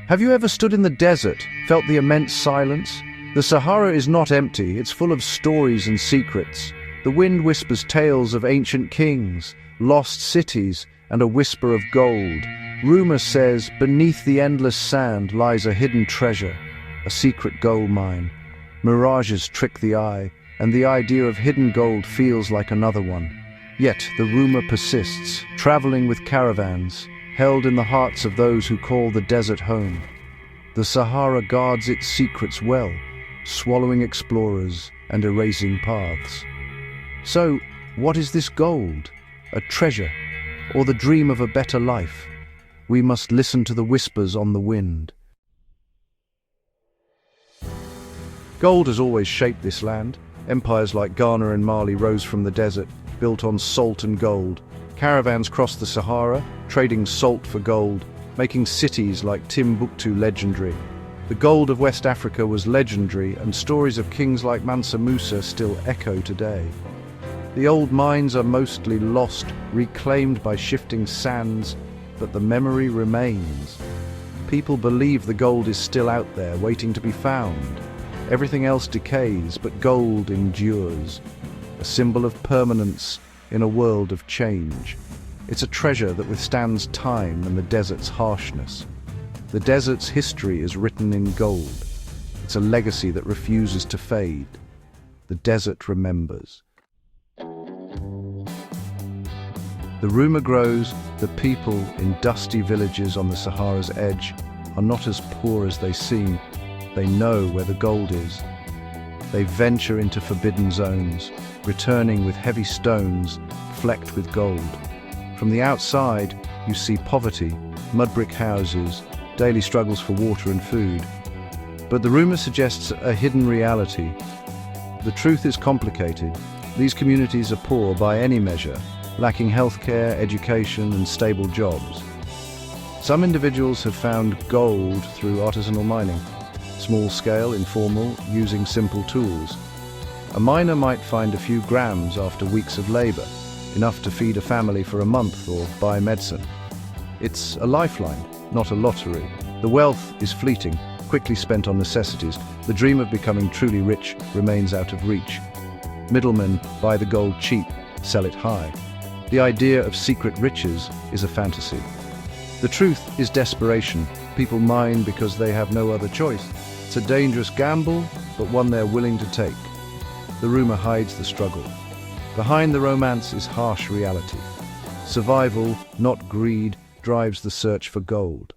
Have you ever stood in the desert, felt the immense silence? The Sahara is not empty, it's full of stories and secrets. The wind whispers tales of ancient kings, lost cities, and a whisper of gold. Rumor says beneath the endless sand lies a hidden treasure, a secret gold mine. Mirages trick the eye, and the idea of hidden gold feels like another one. Yet the rumor persists, traveling with caravans, held in the hearts of those who call the desert home. The Sahara guards its secrets well, swallowing explorers and erasing paths. So, what is this gold? A treasure, or the dream of a better life? We must listen to the whispers on the wind. Gold has always shaped this land. Empires like Ghana and Mali rose from the desert, built on salt and gold. Caravans crossed the Sahara, trading salt for gold, making cities like Timbuktu legendary. The gold of West Africa was legendary, and stories of kings like Mansa Musa still echo today. The old mines are mostly lost, reclaimed by shifting sands, but the memory remains. People believe the gold is still out there, waiting to be found. Everything else decays, but gold endures, a symbol of permanence in a world of change. It's a treasure that withstands time and the desert's harshness. The desert's history is written in gold. It's a legacy that refuses to fade. The desert remembers. The rumor grows that people in dusty villages on the Sahara's edge are not as poor as they seem. They know where the gold is. They venture into forbidden zones, returning with heavy stones flecked with gold. From the outside, you see poverty, mud brick houses, daily struggles for water and food. But the rumor suggests a hidden reality. The truth is complicated. These communities are poor by any measure, lacking healthcare, education, and stable jobs. Some individuals have found gold through artisanal mining, small scale, informal, using simple tools. A miner might find a few grams after weeks of labor, enough to feed a family for a month or buy medicine. It's a lifeline, not a lottery. The wealth is fleeting, quickly spent on necessities. The dream of becoming truly rich remains out of reach. Middlemen buy the gold cheap, sell it high. The idea of secret riches is a fantasy. The truth is desperation. People mine because they have no other choice. It's a dangerous gamble, but one they're willing to take. The rumor hides the struggle. Behind the romance is harsh reality. Survival, not greed, drives the search for gold.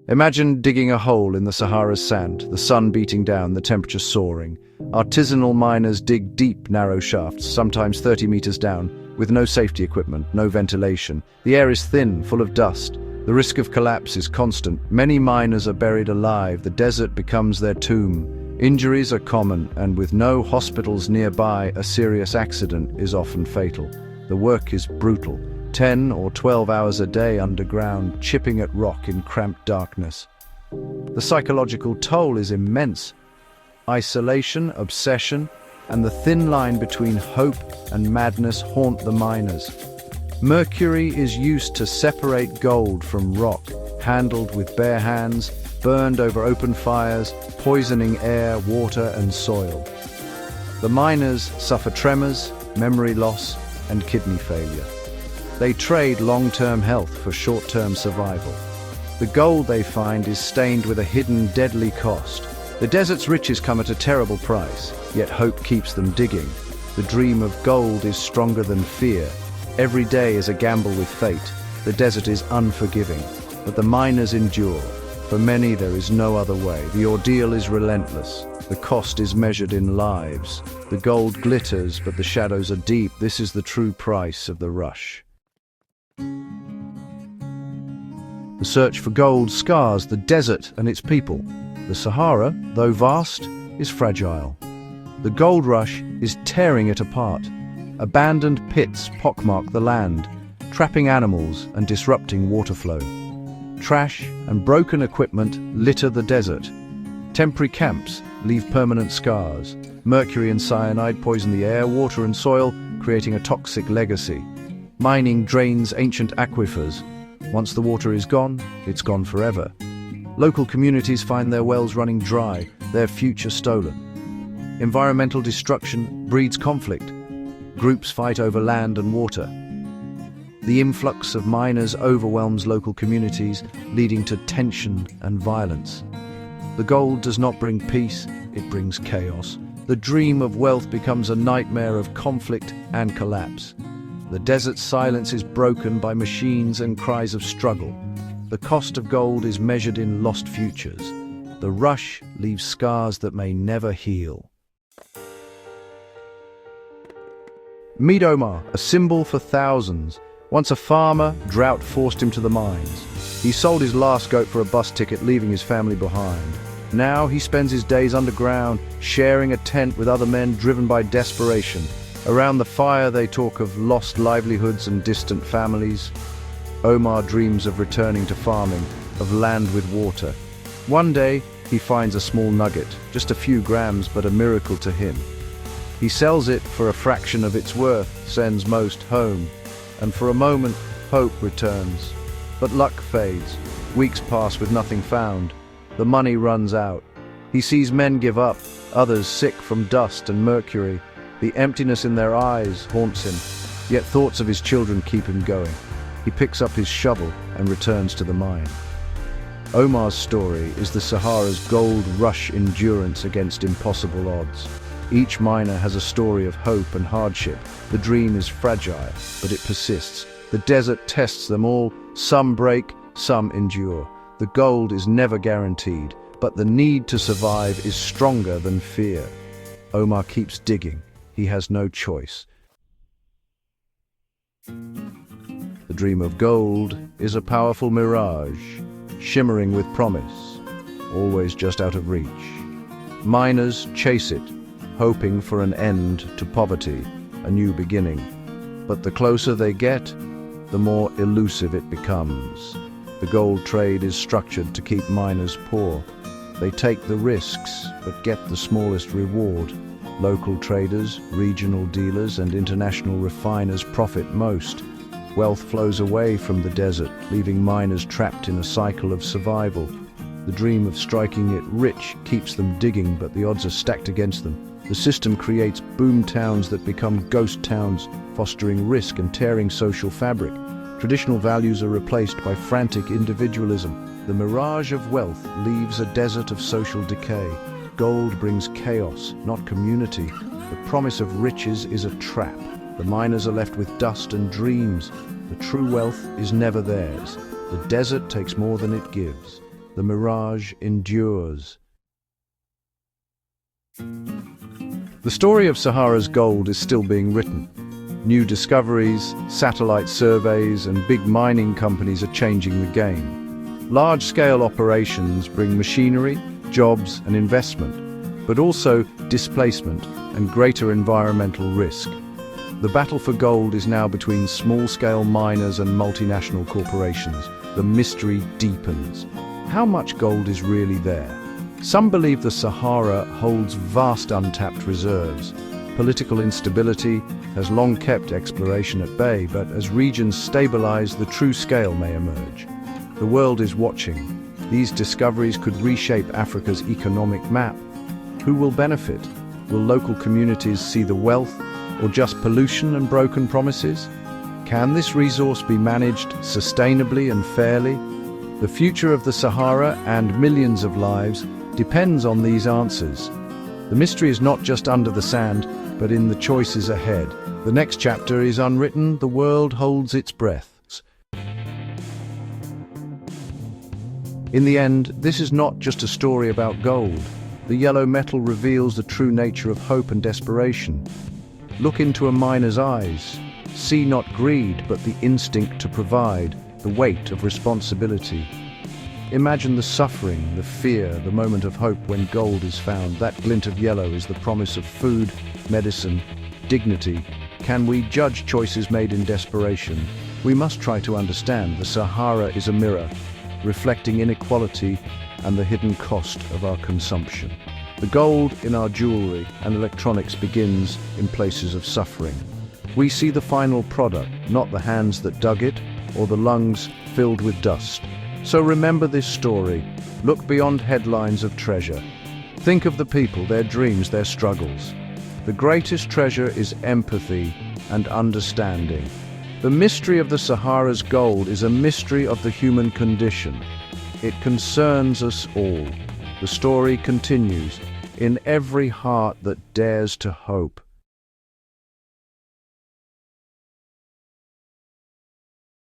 Imagine digging a hole in the Sahara's sand, the sun beating down, the temperature soaring. Artisanal miners dig deep, narrow shafts, sometimes 30 meters down, with no safety equipment, no ventilation. The air is thin, full of dust. The risk of collapse is constant. Many miners are buried alive. The desert becomes their tomb. Injuries are common, and with no hospitals nearby, a serious accident is often fatal. The work is brutal. 10 or 12 hours a day underground, chipping at rock in cramped darkness. The psychological toll is immense. Isolation, obsession, and the thin line between hope and madness haunt the miners. Mercury is used to separate gold from rock, handled with bare hands, burned over open fires, poisoning air, water, and soil. The miners suffer tremors, memory loss, and kidney failure. They trade long-term health for short-term survival. The gold they find is stained with a hidden, deadly cost. The desert's riches come at a terrible price, yet hope keeps them digging. The dream of gold is stronger than fear. Every day is a gamble with fate. The desert is unforgiving, but the miners endure. For many, there is no other way. The ordeal is relentless. The cost is measured in lives. The gold glitters, but the shadows are deep. This is the true price of the rush. The search for gold scars the desert and its people. The Sahara, though vast, is fragile. The gold rush is tearing it apart. Abandoned pits pockmark the land, trapping animals and disrupting water flow. Trash and broken equipment litter the desert. Temporary camps leave permanent scars. Mercury and cyanide poison the air, water and soil, creating a toxic legacy. Mining drains ancient aquifers, Once the water is gone, it's gone forever. Local communities find their wells running dry, their future stolen. Environmental destruction breeds conflict. Groups fight over land and water. The influx of miners overwhelms local communities, leading to tension and violence. The gold does not bring peace, it brings chaos. The dream of wealth becomes a nightmare of conflict and collapse. The desert's silence is broken by machines and cries of struggle. The cost of gold is measured in lost futures. The rush leaves scars that may never heal. Meet Omar, a symbol for thousands. Once a farmer, drought forced him to the mines. He sold his last goat for a bus ticket, leaving his family behind. Now he spends his days underground, sharing a tent with other men driven by desperation. Around the fire they talk of lost livelihoods and distant families. Omar dreams of returning to farming, of land with water. One day he finds a small nugget, just a few grams, but a miracle to him. He sells it for a fraction of its worth, sends most home, and for a moment hope returns. But luck fades. Weeks pass with nothing found. The money runs out. He sees men give up, others sick from dust and mercury. The emptiness in their eyes haunts him, yet thoughts of his children keep him going. He picks up his shovel and returns to the mine. Omar's story is the Sahara's gold rush endurance against impossible odds. Each miner has a story of hope and hardship. The dream is fragile, but it persists. The desert tests them all. Some break, some endure. The gold is never guaranteed, but the need to survive is stronger than fear. Omar keeps digging. He has no choice. The dream of gold is a powerful mirage, shimmering with promise, always just out of reach. Miners chase it, hoping for an end to poverty, a new beginning. But the closer they get, the more elusive it becomes. The gold trade is structured to keep miners poor. They take the risks, but get the smallest reward. Local traders, regional dealers, and international refiners profit most. Wealth flows away from the desert, leaving miners trapped in a cycle of survival. The dream of striking it rich keeps them digging, but the odds are stacked against them. The system creates boom towns that become ghost towns, fostering risk and tearing social fabric. Traditional values are replaced by frantic individualism. The mirage of wealth leaves a desert of social decay. Gold brings chaos, not community. The promise of riches is a trap. The miners are left with dust and dreams. The true wealth is never theirs. The desert takes more than it gives. The mirage endures. The story of Sahara's gold is still being written. New discoveries, satellite surveys, and big mining companies are changing the game. Large-scale operations bring machinery, jobs, and investment, but also displacement and greater environmental risk. The battle for gold is now between small-scale miners and multinational corporations. The mystery deepens. How much gold is really there? Some believe the Sahara holds vast untapped reserves. Political instability has long kept exploration at bay, but as regions stabilize, the true scale may emerge. The world is watching. These discoveries could reshape Africa's economic map. Who will benefit? Will local communities see the wealth, or just pollution and broken promises? Can this resource be managed sustainably and fairly? The future of the Sahara and millions of lives depends on these answers. The mystery is not just under the sand, but in the choices ahead. The next chapter is unwritten. The world holds its breath. In the end, this is not just a story about gold. The yellow metal reveals the true nature of hope and desperation. Look into a miner's eyes. See not greed, but the instinct to provide, the weight of responsibility. Imagine the suffering, the fear, the moment of hope when gold is found. That glint of yellow is the promise of food, medicine, dignity. Can we judge choices made in desperation? We must try to understand the Sahara is a mirror, reflecting inequality and the hidden cost of our consumption. The gold in our jewelry and electronics begins in places of suffering. We see the final product, not the hands that dug it, or the lungs filled with dust. So remember this story. Look beyond headlines of treasure. Think of the people, their dreams, their struggles. The greatest treasure is empathy and understanding. The mystery of the Sahara's gold is a mystery of the human condition. It concerns us all. The story continues in every heart that dares to hope.